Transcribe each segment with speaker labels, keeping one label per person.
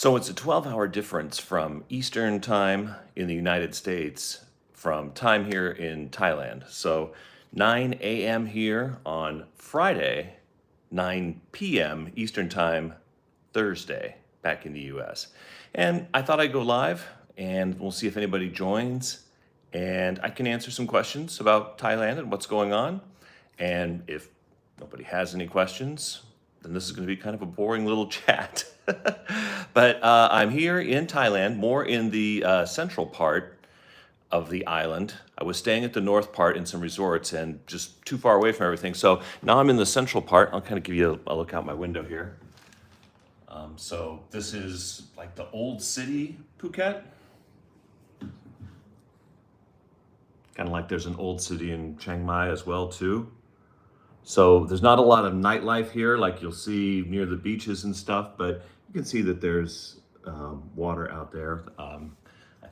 Speaker 1: So it's a 12-hour difference from Eastern time in the United States from time here in Thailand. So 9 a.m. here on Friday, 9 p.m. Eastern time Thursday back in the US. And I thought I'd go live and we'll see if anybody joins and I can answer some questions about Thailand and what's going on. And if nobody has any questions, then this is going to be kind of a boring little chat. But I'm here in Thailand, more in the central part of the island. I was staying at the north part in some resorts and just too far away from everything. So now I'm in the central part. I'll kind of give you a look out my window here. So this is like the old city, Phuket. Kind of like there's an old city in Chiang Mai as well too. So there's not a lot of nightlife here like you'll see near the beaches and stuff, but you can see that there's water out there. I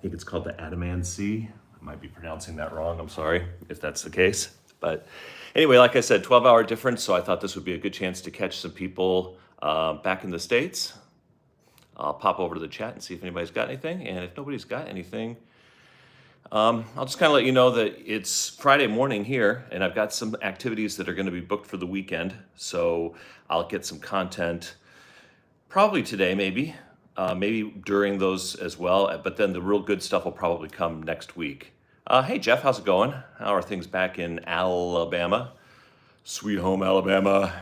Speaker 1: think it's called the Andaman Sea. I might be pronouncing that wrong. I'm sorry if that's the case. But anyway, like I said, 12-hour difference. So I thought this would be a good chance to catch some people back in the States. I'll pop over to the chat and see if anybody's got anything. And if nobody's got anything, I'll just kind of let you know that it's Friday morning here, and I've got some activities that are going to be booked for the weekend. So I'll get some content probably today, maybe during those as well. But then the real good stuff will probably come next week. Hey, Jeff, how's it going? How are things back in Alabama? Sweet home Alabama.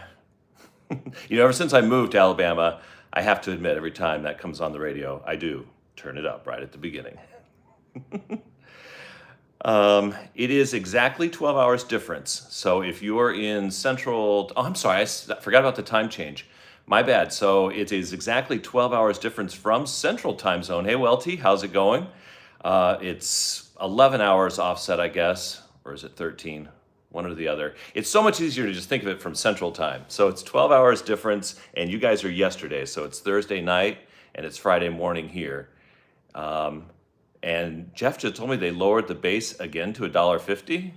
Speaker 1: Ever since I moved to Alabama, I have to admit, every time that comes on the radio, I do turn it up right at the beginning. It is exactly 12 hours difference. So if you're in central, I'm sorry, I forgot about the time change. My bad. So it is exactly 12 hours difference from central time zone. Hey, Welty, how's it going? It's 11 hours offset, I guess, or is it 13? One or the other. It's so much easier to just think of it from central time. So it's 12 hours difference, and you guys are yesterday. So it's Thursday night, and it's Friday morning here. And Jeff just told me they lowered the base again to $1.50.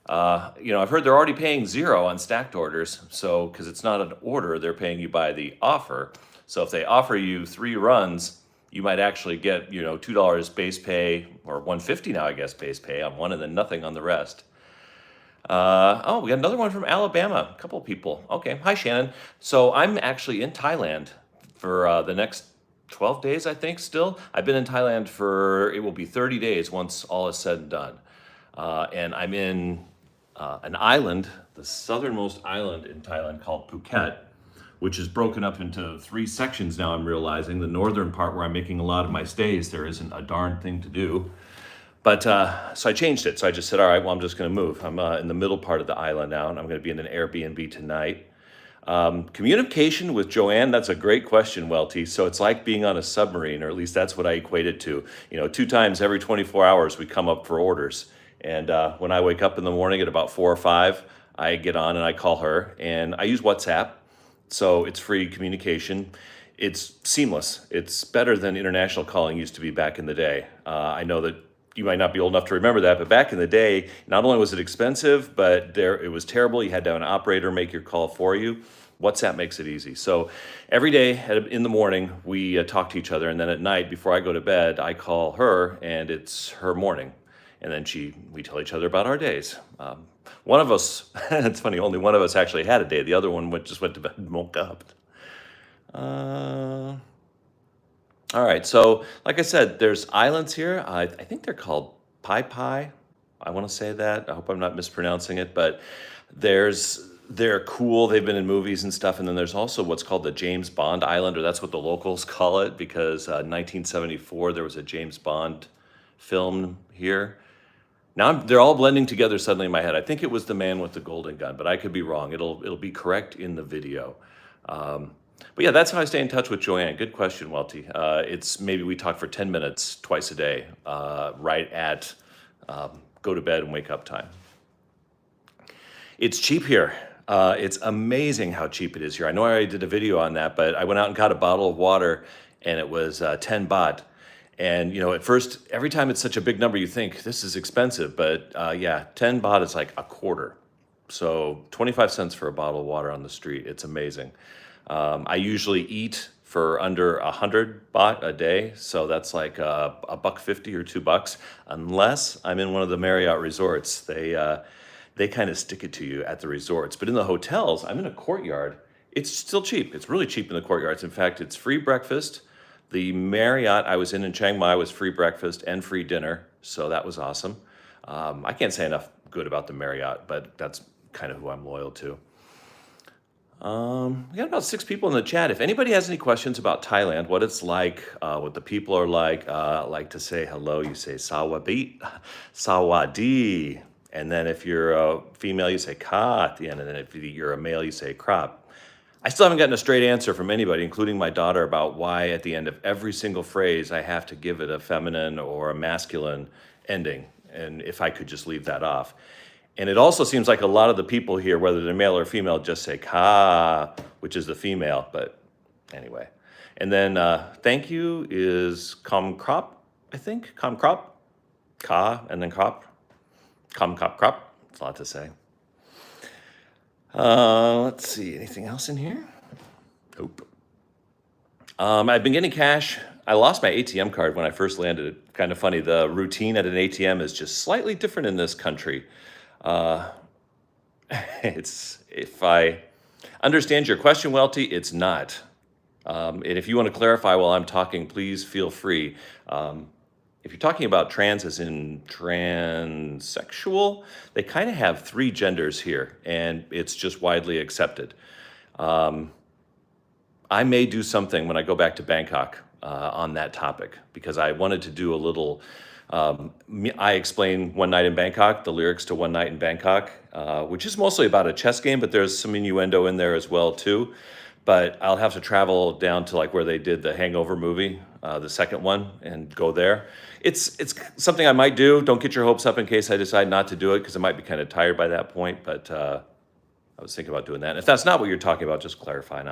Speaker 1: I've heard they're already paying $0 on stacked orders. So, because it's not an order, they're paying you by the offer. So if they offer you 3 runs, you might actually get, $2 base pay, or $1.50 now, I guess, base pay on one and then nothing on the rest. We got another one from Alabama. A couple of people. Okay. Hi, Shannon. So I'm actually in Thailand for the next 12 days, I think, still. I've been in Thailand it will be 30 days once all is said and done. And I'm in an island, the southernmost island in Thailand called Phuket, which is broken up into 3 sections now, I'm realizing. The northern part where I'm making a lot of my stays, there isn't a darn thing to do. But so I changed it. So I just said, all right, well, I'm just going to move. I'm in the middle part of the island now, and I'm going to be in an Airbnb tonight. Communication with Joanne, that's a great question, Welty. So it's like being on a submarine, or at least that's what I equate it to. 2 times every 24 hours we come up for orders. And when I wake up in the morning at about 4 or 5, I get on and I call her. And I use WhatsApp, so it's free communication. It's seamless. It's better than international calling used to be back in the day. I know that you might not be old enough to remember that, but back in the day, not only was it expensive, but it was terrible. You had to have an operator make your call for you. WhatsApp makes it easy. So every day in the morning, we talk to each other. And then at night, before I go to bed, I call her and it's her morning. And then we tell each other about our days. One of us, it's funny, only one of us actually had a day. The other one just went to bed and woke up. All right, so like I said, there's islands here. I think they're called Pai Pai. I want to say that. I hope I'm not mispronouncing it, but they're cool. They've been in movies and stuff. And then there's also what's called the James Bond Island, or that's what the locals call it, because 1974 there was a James Bond film here. Now they're all blending together suddenly in my head. I think it was the man with the golden gun, but I could be wrong. It'll be correct in the video. But yeah, that's how I stay in touch with Joanne. Good question, Welty. It's maybe we talk for 10 minutes twice a day, right at go to bed and wake up time. It's cheap here. It's amazing how cheap it is here. I know I already did a video on that, but I went out and got a bottle of water and it was 10 baht. And, at first, every time it's such a big number, you think this is expensive. But 10 baht is like a quarter. So 25 cents for a bottle of water on the street. It's amazing. I usually eat for under 100 baht a day. So that's like a buck 50 or $2, unless I'm in one of the Marriott resorts. They kind of stick it to you at the resorts. But in the hotels, I'm in a courtyard. It's still cheap. It's really cheap in the courtyards. In fact, it's free breakfast. The Marriott I was in Chiang Mai was free breakfast and free dinner. So that was awesome. I can't say enough good about the Marriott, but that's kind of who I'm loyal to. We got about 6 people in the chat. If anybody has any questions about Thailand, what it's like, what the people are like to say hello, you say sawadi, sawadi. And then if you're a female, you say ka at the end. And then if you're a male, you say krap. I still haven't gotten a straight answer from anybody, including my daughter, about why at the end of every single phrase I have to give it a feminine or a masculine ending, and if I could just leave that off. And it also seems like a lot of the people here, whether they're male or female, just say ka, which is the female, but anyway. And then thank you is kam krop, I think, kam krop, ka, and then krop, kam krop krop. It's a lot to say. Let's see, anything else in here? Nope. I've been getting cash. I lost my ATM card when I first landed. Kind of funny. The routine at an ATM is just slightly different in this country. If I understand your question, Welty, it's not. And if you want to clarify while I'm talking, please feel free. If you're talking about trans as in transsexual, they kind of have 3 genders here, and it's just widely accepted. I may do something when I go back to Bangkok on that topic, because I wanted to do a little, I explain One Night in Bangkok, the lyrics to One Night in Bangkok, which is mostly about a chess game, but there's some innuendo in there as well too. But I'll have to travel down to like where they did the Hangover movie, the second one, and go there. It's something I might do. Don't get your hopes up in case I decide not to do it, because I might be kind of tired by that point. But I was thinking about doing that. And if that's not what you're talking about, just clarify and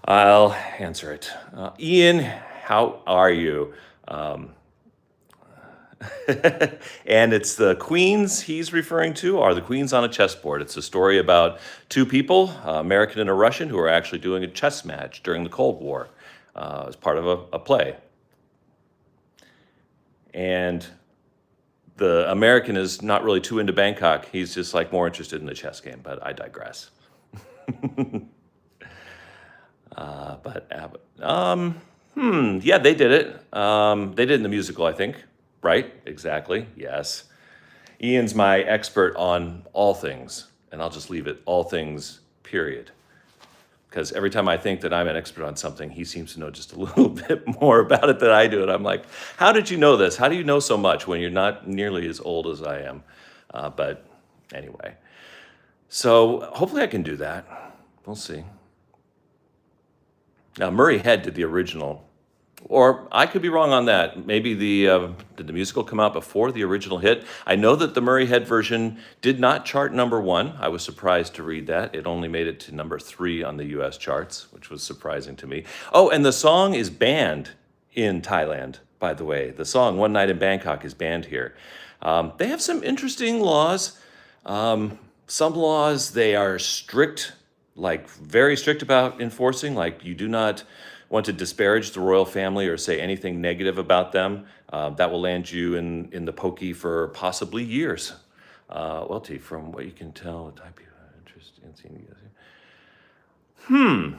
Speaker 1: I'll answer it. Ian, how are you? And it's the queens he's referring to are the queens on a chessboard. It's a story about 2 people, American and a Russian, who are actually doing a chess match during the Cold War as part of a play. And the American is not really too into Bangkok. He's just like more interested in the chess game, but I digress. Yeah, they did it. They did it in the musical, I think. Right? Exactly. Yes. Ian's my expert on all things, and I'll just leave it all things, period. Because every time I think that I'm an expert on something, he seems to know just a little bit more about it than I do. And I'm like, how did you know this? How do you know so much when you're not nearly as old as I am? But anyway, so hopefully I can do that. We'll see. Now, Murray Head did the original. Or I could be wrong on that. Maybe did the musical come out before the original hit? I know that the Murray Head version did not chart #1. I was surprised to read that. It only made it to #3 on the US charts, which was surprising to me. Oh, and the song is banned in Thailand, by the way. The song One Night in Bangkok is banned here. They have some interesting laws. Some laws they are strict, like very strict about enforcing, like you do not want to disparage the royal family or say anything negative about them. That will land you in the pokey for possibly years. Welty, from what you can tell, the type of interest in seeing you guys.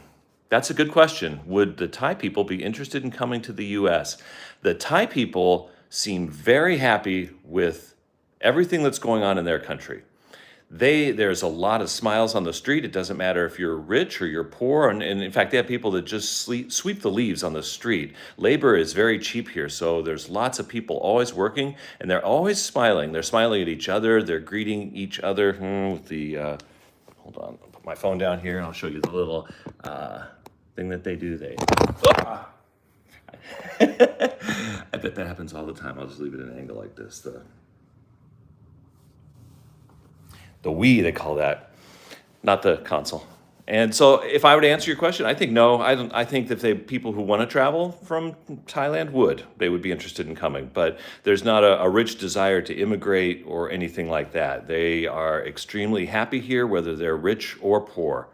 Speaker 1: That's a good question. Would the Thai people be interested in coming to the U.S.? The Thai people seem very happy with everything that's going on in their country. There's a lot of smiles on the street. It doesn't matter if you're rich or you're poor. And in fact, they have people that just sweep the leaves on the street. Labor is very cheap here. So there's lots of people always working, and they're always smiling. They're smiling at each other. They're greeting each other with the, hold on, I'll put my phone down here and I'll show you the little thing that they do. I bet that happens all the time. I'll just leave it at an angle like this. The Wii, they call that, not the console. And so if I were to answer your question, I think no. I think that people who want to travel from Thailand they would be interested in coming. But there's not a rich desire to immigrate or anything like that. They are extremely happy here, whether they're rich or poor.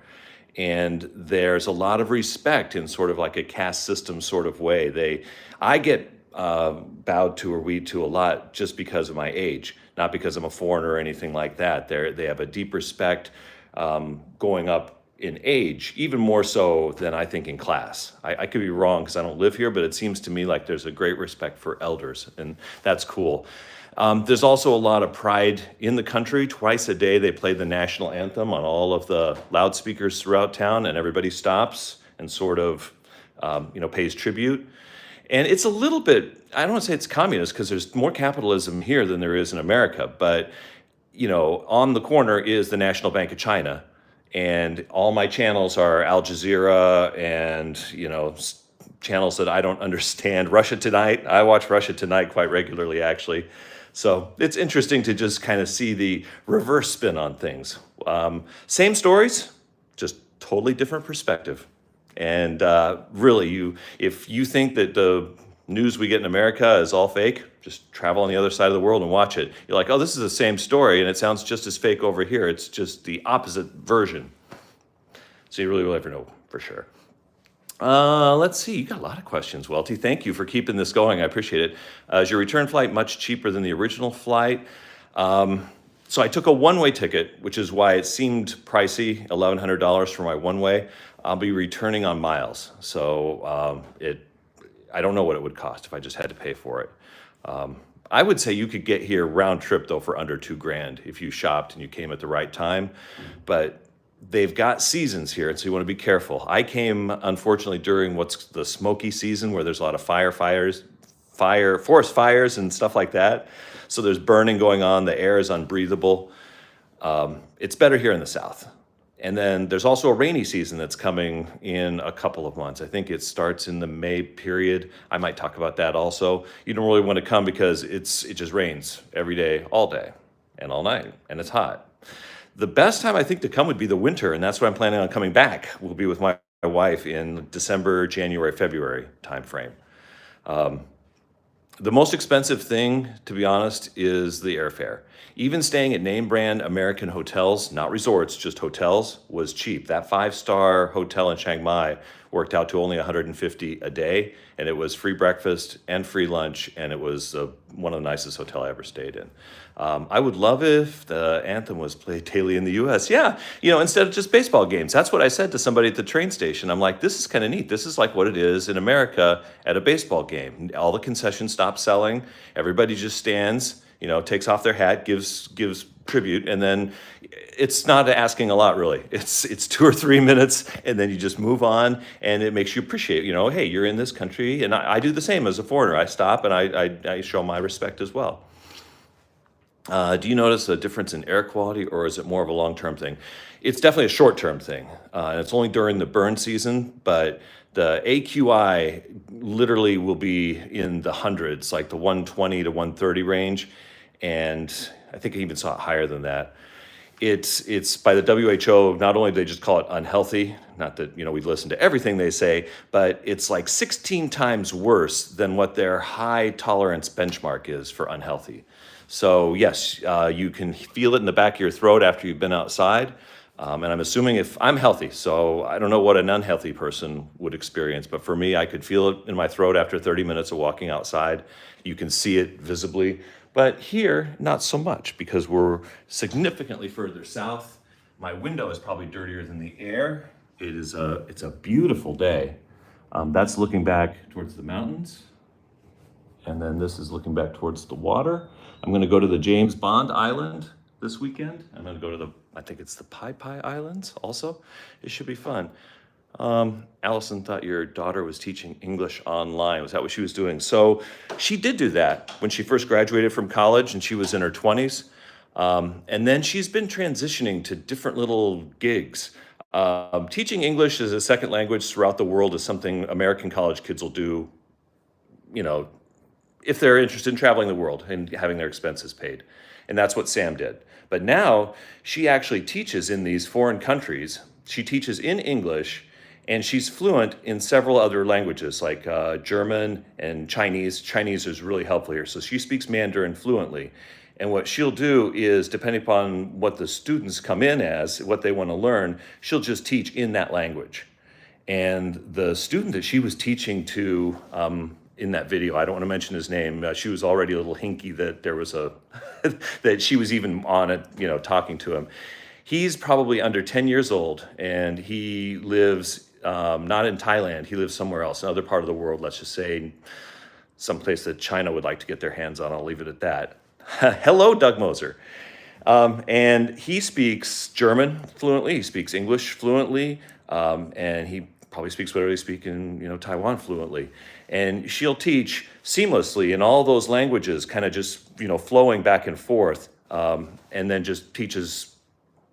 Speaker 1: and there's a lot of respect in sort of like a caste system sort of way. I get bowed to or weed to a lot just because of my age, not because I'm a foreigner or anything like that. They have a deep respect going up in age, even more so than I think in class. I could be wrong because I don't live here, but it seems to me like there's a great respect for elders, and that's cool. There's also a lot of pride in the country. Twice a day, they play the national anthem on all of the loudspeakers throughout town, and everybody stops and sort of, pays tribute. And it's a little bit, I don't want to say it's communist because there's more capitalism here than there is in America, but, on the corner is the National Bank of China. And all my channels are Al Jazeera and, channels that I don't understand. Russia Tonight, I watch Russia Tonight quite regularly, actually. So it's interesting to just kind of see the reverse spin on things. Same stories, just totally different perspective. And really, if you think that the news we get in America is all fake, just travel on the other side of the world and watch it. You're like, oh, this is the same story, and it sounds just as fake over here. It's just the opposite version. So you really will never know for sure. Let's see. You got a lot of questions, Welty. Thank you for keeping this going. I appreciate it. Is your return flight much cheaper than the original flight? So I took a one-way ticket, which is why it seemed pricey, $1,100 for my one-way. I'll be returning on miles. So I don't know what it would cost if I just had to pay for it. I would say you could get here round trip though for under $2,000 if you shopped and you came at the right time. But they've got seasons here, and so you want to be careful. I came, unfortunately, during what's the smoky season where there's a lot of forest fires and stuff like that. So there's burning going on. The air is unbreathable. It's better here in the South. And then there's also a rainy season that's coming in a couple of months. I think it starts in the May period. I might talk about that also. You don't really want to come because it just rains every day, all day, and all night, and it's hot. The best time I think to come would be the winter, and that's why I'm planning on coming back. We'll be with my wife in December, January, February timeframe. The most expensive thing, to be honest, is the airfare. Even staying at name brand American hotels, not resorts, just hotels, was cheap. That 5-star hotel in Chiang Mai worked out to only $150 a day, and it was free breakfast and free lunch, and it was one of the nicest hotels I ever stayed in. I would love if the anthem was played daily in the U.S. Yeah, instead of just baseball games. That's what I said to somebody at the train station. I'm like, this is kind of neat. This is like what it is in America at a baseball game. All the concessions stop selling. Everybody just stands, takes off their hat, gives tribute, and then it's not asking a lot, really. It's 2 or 3 minutes, and then you just move on, and it makes you appreciate, hey, you're in this country, and I do the same as a foreigner. I stop, and I show my respect as well. Do you notice a difference in air quality, or is it more of a long-term thing? It's definitely a short-term thing, and it's only during the burn season, but the AQI literally will be in the hundreds, like the 120 to 130 range, and I think I even saw it higher than that. It's by the WHO, not only do they just call it unhealthy, not that, we listen to everything they say, but it's like 16 times worse than what their high tolerance benchmark is for unhealthy. So yes, you can feel it in the back of your throat after you've been outside. And I'm assuming if I'm healthy, so I don't know what an unhealthy person would experience, but for me, I could feel it in my throat after 30 minutes of walking outside. You can see it visibly. But here, not so much, because we're significantly further south. My window is probably dirtier than the air. It's a beautiful day. That's looking back towards the mountains. And then this is looking back towards the water. I'm going to go to the James Bond Island this weekend. I'm going to go to I think it's the Pai Pai Islands also. It should be fun. Allison thought your daughter was teaching English online. Was that what she was doing? So she did do that when she first graduated from college, and she was in her 20s. And then she's been transitioning to different little gigs. Teaching English as a second language throughout the world is something American college kids will do, if they're interested in traveling the world and having their expenses paid. And that's what Sam did. But now she actually teaches in these foreign countries. She teaches in English, and she's fluent in several other languages like German and Chinese. Chinese is really helpful here. So she speaks Mandarin fluently. And what she'll do is, depending upon what the students come in as, what they want to learn, she'll just teach in that language. And the student that she was teaching to in that video, I don't want to mention his name. She was already a little hinky that there was a that she was even on it, talking to him. He's probably under 10 years old, and he lives not in Thailand. He lives somewhere else, another part of the world. Let's just say someplace that China would like to get their hands on. I'll leave it at that. Hello, Doug Moser. And he speaks German fluently. He speaks English fluently, and he probably speaks whatever they speak in Taiwan fluently. And she'll teach seamlessly in all those languages, kind of just flowing back and forth, and then just teaches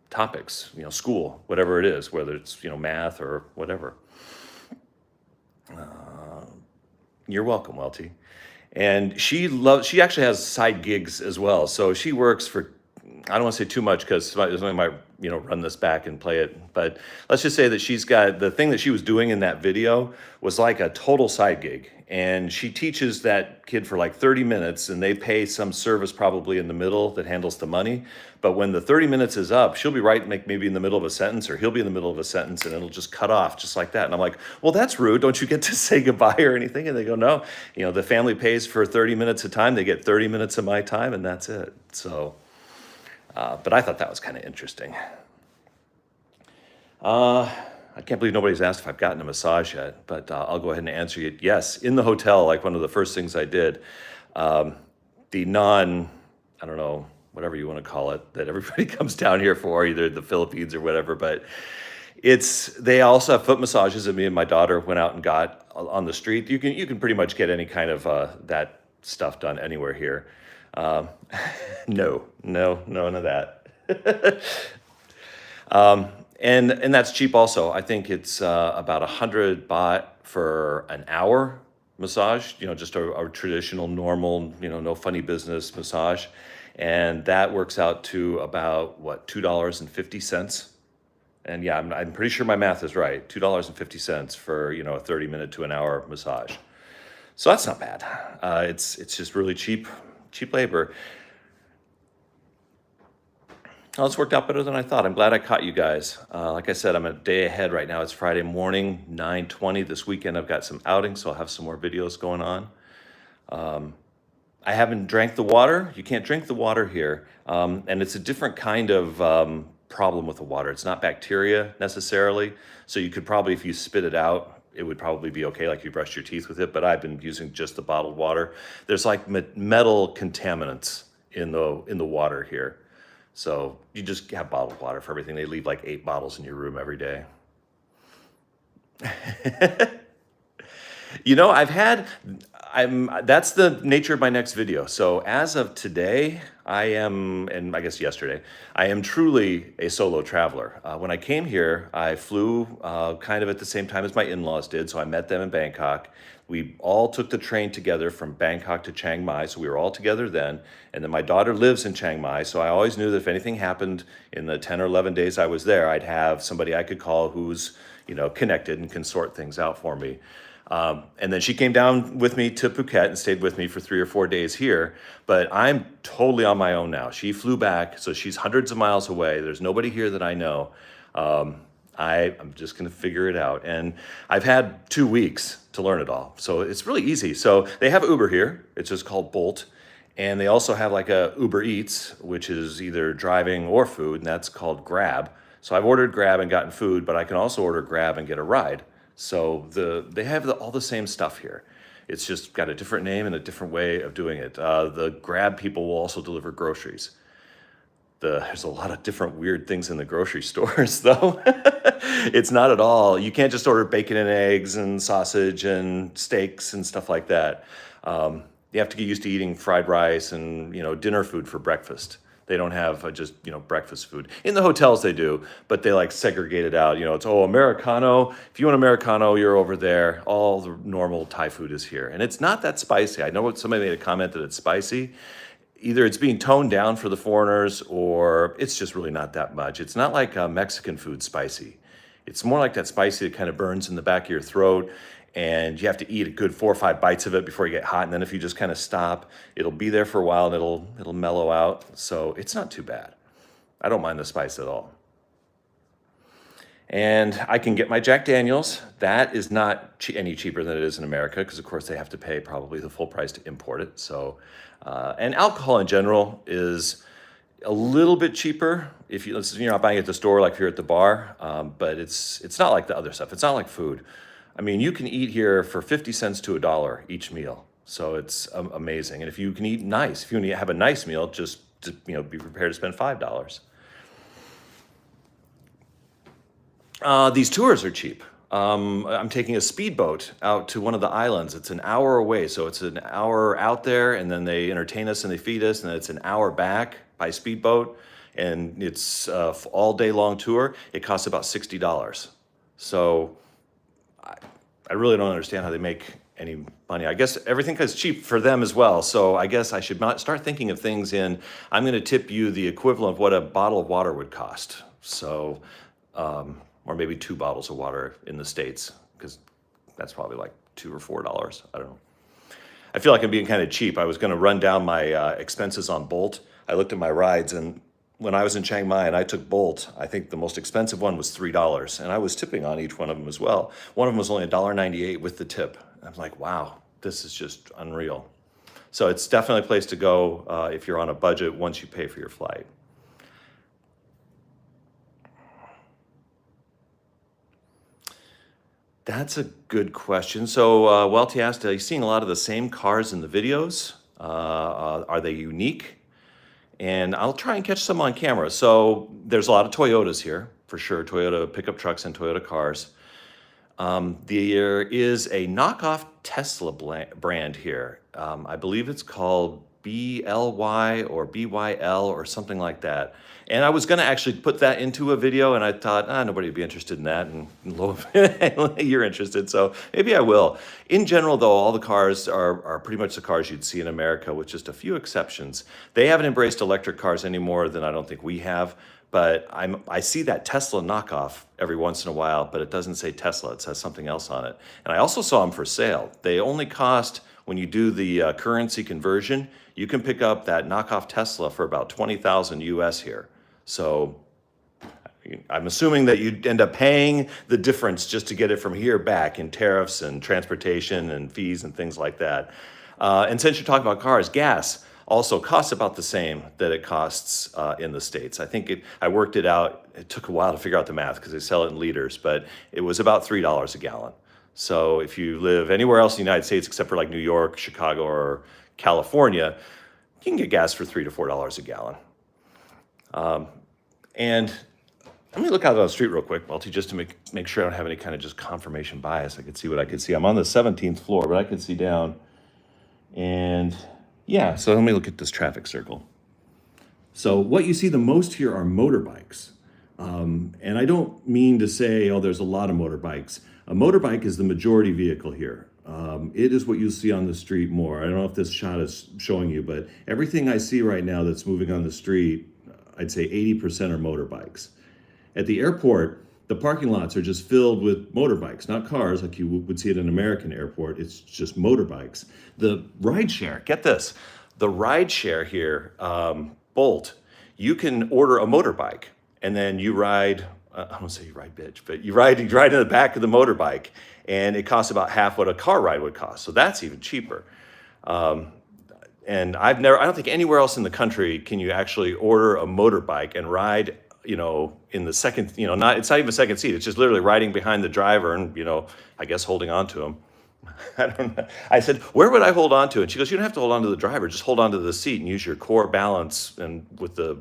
Speaker 1: topics, school, whatever it is, whether it's math or whatever. You're welcome, Welty. And she actually has side gigs as well. So she works for, I don't want to say too much because somebody might, run this back and play it. But let's just say that she's got, the thing that she was doing in that video was like a total side gig. And she teaches that kid for like 30 minutes, and they pay some service probably in the middle that handles the money. But when the 30 minutes is up, she'll be maybe in the middle of a sentence, or he'll be in the middle of a sentence, and it'll just cut off just like that. And I'm like, well, that's rude. Don't you get to say goodbye or anything? And they go, no, the family pays for 30 minutes of time. They get 30 minutes of my time, and that's it. So, but I thought that was kind of interesting. I can't believe nobody's asked if I've gotten a massage yet, but I'll go ahead and answer you. Yes, in the hotel, like one of the first things I did, the I don't know, whatever you want to call it, that everybody comes down here for, either the Philippines or whatever, but they also have foot massages that me and my daughter went out and got on the street. You can pretty much get any kind of that stuff done anywhere here. No, none of that. And that's cheap also. I think it's about 100 baht for an hour massage, just a traditional, normal, no funny business massage. And that works out to about, $2.50. And yeah, I'm pretty sure my math is right. $2.50 for, a 30-minute to an hour massage. So that's not bad. It's just really cheap labor. Oh, it's worked out better than I thought. I'm glad I caught you guys. Like I said, I'm a day ahead right now. It's Friday morning, 9:20. This weekend I've got some outings, so I'll have some more videos going on. I haven't drank the water. You can't drink the water here. And it's a different kind of problem with the water. It's not bacteria necessarily. So you could probably, if you spit it out, it would probably be okay, like you brushed your teeth with it. But I've been using just the bottled water. There's like metal contaminants in the water here. So you just have bottled water for everything. They leave like 8 bottles in your room every day. That's the nature of my next video. So as of today, and I guess yesterday, I am truly a solo traveler. When I came here, I flew kind of at the same time as my in-laws did. So I met them in Bangkok. We all took the train together from Bangkok to Chiang Mai, so we were all together then. And then my daughter lives in Chiang Mai, so I always knew that if anything happened in the 10 or 11 days I was there, I'd have somebody I could call who's, connected and can sort things out for me. And then she came down with me to Phuket and stayed with me for 3 or 4 days here. But I'm totally on my own now. She flew back, so she's hundreds of miles away. There's nobody here that I know. I'm just going to figure it out. And I've had 2 weeks to learn it all. So it's really easy. So they have Uber here. It's just called Bolt. And they also have like a Uber Eats, which is either driving or food, and that's called Grab. So I've ordered Grab and gotten food, but I can also order Grab and get a ride. So they have all the same stuff here. It's just got a different name and a different way of doing it. The Grab people will also deliver groceries. There's a lot of different weird things in the grocery stores, though. It's not at all. You can't just order bacon and eggs and sausage and steaks and stuff like that. You have to get used to eating fried rice and dinner food for breakfast. They don't have just breakfast food. In the hotels they do, but they like segregate it out. It's Americano. If you want Americano, you're over there. All the normal Thai food is here, and it's not that spicy. I know somebody made a comment that it's spicy. Either it's being toned down for the foreigners, or it's just really not that much. It's not like Mexican food spicy. It's more like that spicy that kind of burns in the back of your throat. and you have to eat a good 4 or 5 bites of it before you get hot. And then if you just kind of stop, it'll be there for a while and it'll mellow out. So it's not too bad. I don't mind the spice at all. And I can get my Jack Daniels. That is not any cheaper than it is in America, because of course they have to pay probably the full price to import it. So, and alcohol in general is a little bit cheaper if you're not buying it at the store like if you're at the bar. But it's not like the other stuff. It's not like food. I mean, you can eat here for 50 cents to $1 each meal. So it's amazing. And if you can eat nice, if you want to have a nice meal, just be prepared to spend $5. These tours are cheap. I'm taking a speedboat out to one of the islands. It's an hour away, so it's an hour out there, and then they entertain us and they feed us, and then it's an hour back by speedboat, and it's all day long tour. It costs about $60. So I really don't understand how they make any money. I guess everything is cheap for them as well. So I guess I should not start thinking of things in, I'm going to tip you the equivalent of what a bottle of water would cost. So, or maybe 2 bottles of water in the States, because that's probably like $2 or $4. I don't know. I feel like I'm being kind of cheap. I was going to run down my expenses on Bolt. I looked at my rides, and when I was in Chiang Mai and I took Bolt, I think the most expensive one was $3, and I was tipping on each one of them as well. One of them was only $1.98 with the tip. I'm like, wow, this is just unreal. So it's definitely a place to go if you're on a budget once you pay for your flight. That's a good question. So Welty asked, are you seeing a lot of the same cars in the videos? Are they unique? And I'll try and catch some on camera. So there's a lot of Toyotas here, for sure. Toyota pickup trucks and Toyota cars. There is a knockoff Tesla brand here. I believe it's called BLY or BYL or something like that. And I was going to actually put that into a video, and I thought, nobody would be interested in that. And you're interested, so maybe I will. In general, though, all the cars are pretty much the cars you'd see in America, with just a few exceptions. They haven't embraced electric cars any more than I don't think we have. But I see that Tesla knockoff every once in a while, but it doesn't say Tesla. It says something else on it. And I also saw them for sale. They only cost, when you do the currency conversion, you can pick up that knockoff Tesla for about 20,000 US here. So I'm assuming that you'd end up paying the difference just to get it from here back in tariffs and transportation and fees and things like that. And since you're talking about cars, gas also costs about the same that it costs in the States. I think I worked it out. It took a while to figure out the math because they sell it in liters, but it was about $3 a gallon. So if you live anywhere else in the United States except for like New York, Chicago, or California, you can get gas for $3 to $4 a gallon. And let me look out on the street real quick, Welty, just to make sure I don't have any kind of just confirmation bias. I could see what I could see. I'm on the 17th floor, but I could see down. And yeah, so let me look at this traffic circle. So what you see the most here are motorbikes. And I don't mean to say, there's a lot of motorbikes. A motorbike is the majority vehicle here. It is what you see on the street more. I don't know if this shot is showing you, but everything I see right now that's moving on the street, I'd say 80% are motorbikes. At the airport, the parking lots are just filled with motorbikes, not cars like you would see at an American airport. It's just motorbikes. The ride share, get this, the ride share here, Bolt, you can order a motorbike and then you ride, I don't say you ride bitch, but you ride in the back of the motorbike, and it costs about half what a car ride would cost. So that's even cheaper. And I don't think anywhere else in the country can you actually order a motorbike and ride, in the second, it's not even a second seat. It's just literally riding behind the driver and, I guess holding on to him. I don't know. I said, where would I hold on to? And she goes, you don't have to hold on to the driver. Just hold on to the seat and use your core balance and with the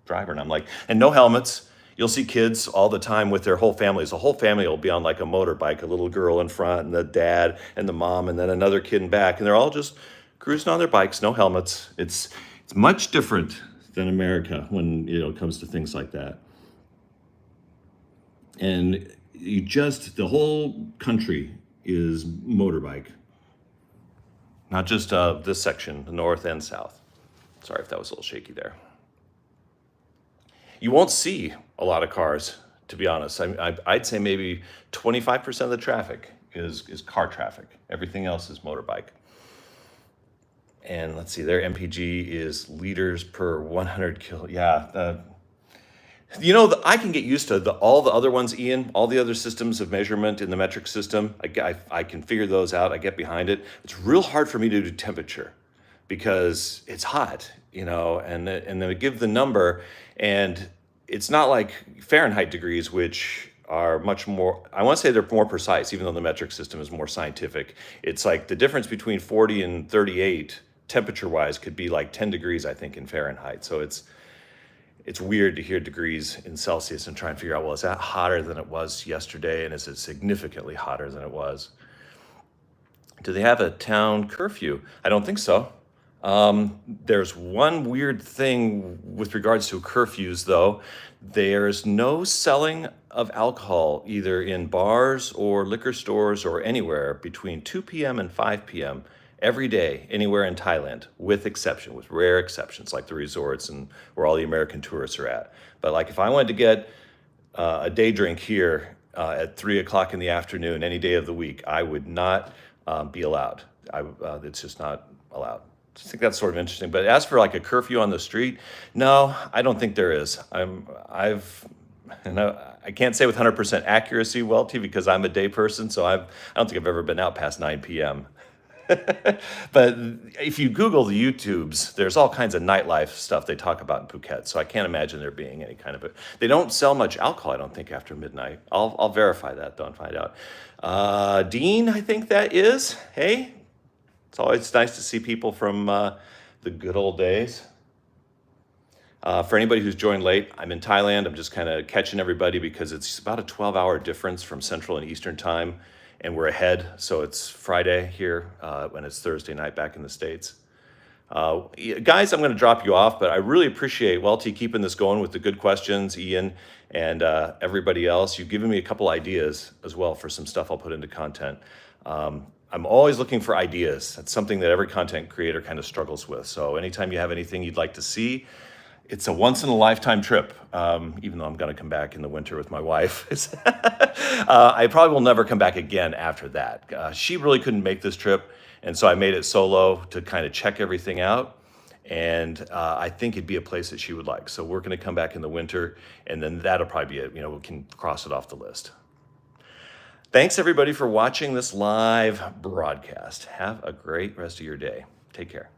Speaker 1: driver. And I'm like, and no helmets. You'll see kids all the time with their whole families. The whole family will be on like a motorbike, a little girl in front and the dad and the mom and then another kid in back. And they're all just cruising on their bikes, no helmets. It's much different than America when it comes to things like that. And the whole country is motorbike. Not just this section, the north and south. Sorry if that was a little shaky there. You won't see a lot of cars, to be honest. I'd say maybe 25% of the traffic is car traffic. Everything else is motorbike. And let's see, their MPG is liters per 100 kilo. Yeah, I can get used to all the other ones, Ian. All the other systems of measurement in the metric system, I can figure those out. I get behind it. It's real hard for me to do temperature because it's hot, and then we give the number, and it's not like Fahrenheit degrees, which are much more, I want to say they're more precise, even though the metric system is more scientific. It's like the difference between 40 and 38 temperature-wise could be like 10 degrees, I think, in Fahrenheit. So it's weird to hear degrees in Celsius and try and figure out, well, is that hotter than it was yesterday? And is it significantly hotter than it was? Do they have a town curfew? I don't think so. There's one weird thing with regards to curfews, though. There's no selling of alcohol either in bars or liquor stores or anywhere between 2 p.m. and 5 p.m. every day, anywhere in Thailand, with rare exceptions, like the resorts and where all the American tourists are at. But like if I wanted to get a day drink here at 3 o'clock in the afternoon, any day of the week, I would not be allowed. It's just not allowed. I think that's sort of interesting. But as for like a curfew on the street, no, I don't think there is. I can't say with 100% accuracy, Welty, because I'm a day person, so I don't think I've ever been out past 9 p.m. But if you Google the YouTubes, there's all kinds of nightlife stuff they talk about in Phuket. So I can't imagine there being any kind of they don't sell much alcohol, I don't think, after midnight. I'll verify that though and find out. Dean, I think that is. Hey, it's always nice to see people from the good old days. For anybody who's joined late, I'm in Thailand. I'm just kind of catching everybody because it's about a 12-hour difference from Central and Eastern time. And we're ahead, so it's Friday here when it's Thursday night back in the States. Guys, I'm going to drop you off, but I really appreciate Welty keeping this going with the good questions, Ian, and everybody else. You've given me a couple ideas as well for some stuff I'll put into content. I'm always looking for ideas. That's something that every content creator kind of struggles with. So anytime you have anything you'd like to see, it's a once-in-a-lifetime trip, even though I'm going to come back in the winter with my wife. I probably will never come back again after that. She really couldn't make this trip, and so I made it solo to kind of check everything out, and I think it'd be a place that she would like. So we're going to come back in the winter, and then that'll probably be it. We can cross it off the list. Thanks, everybody, for watching this live broadcast. Have a great rest of your day. Take care.